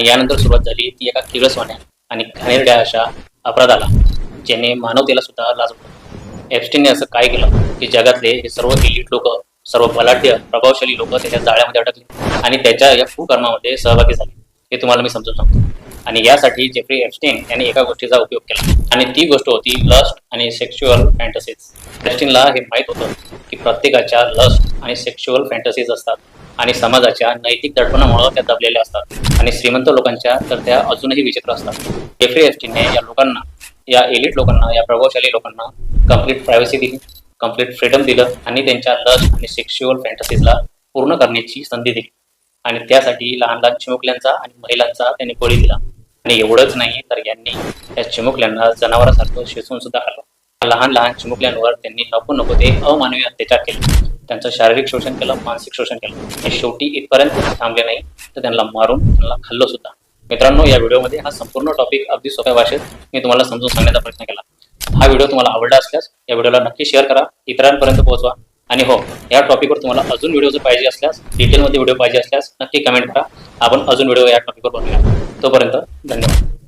यानंतर सुरुवात झाली ती एका किळसवाण्या आणि घाणेरड्या अशा अपराधाला, ज्याने मानवतेला सुद्धा लाजवलं. एप्स्टीनने असं काय केलं की जगातले हे सर्व एलिट लोक, सर्व बलाढ्य प्रभावशाली लोक त्याच्या जाळ्यामध्ये अडकले आणि त्याच्या या कुकर्मामध्ये सहभागी झाले. हे तुम्हाला मी समजून सांगतो. आणि यासाठी जेफ्री एप्स्टीन यांनी एका गोष्टीचा उपयोग केला आणि ती गोष्ट होती लस्ट आणि सेक्शुअल फॅन्टसीज. एप्स्टीनला हे माहीत होतं की प्रत्येकाच्या लस्ट आणि सेक्शुअल फॅन्टसीज असतात आणि समाजाच्या नैतिक दडपणामुळे त्या दबलेल्या असतात आणि श्रीमंत लोकांच्या तर त्या अजूनही विचित्र असतात. जेफ्री एप्स्टीनने या लोकांना, या एलिट लोकांना, या प्रभावशाली लोकांना कंप्लीट प्रायव्हसी दिली, कंप्लीट फ्रीडम दिलं आणि त्यांच्या लस्ट आणि सेक्शुअल फॅन्टसीजला पूर्ण करण्याची संधी दिली. आणि त्यासाठी लहान लहान चिमुकल्यांचा आणि महिलांचा त्यांनी बळी दिला. आणि एवढंच नाही तर यांनी या चिमुकल्यांना जनावरांसारखं शिजवून सुद्धा खाल्लं. लहान लहान चिमुकल्यांवर त्यांनी नको ते अमानवी अत्याचार केले, त्यांचं शारीरिक शोषण केलं, मानसिक शोषण केलं आणि शेवटी इथपर्यंत थांबले नाही तर त्यांना मारून त्यांना खाल्लं सुद्धा. मित्रांनो, या व्हिडिओमध्ये हा संपूर्ण टॉपिक अगदी सोप्या भाषेत मी तुम्हाला समजून सांगण्याचा प्रयत्न केला. हा व्हिडिओ तुम्हाला आवडला असल्यास या व्हिडिओला नक्की शेअर करा, इतरांपर्यंत पोहोचवा. आणि हो, या टॉपिकवर तुम्हाला अजून व्हिडिओ जर पाहिजे असल्यास, डिटेलमध्ये व्हिडिओ पाहिजे असल्यास नक्की कमेंट करा. आपण अजून व्हिडिओ या टॉपिकवर बनवूया. तोपर्यंत धन्यवाद.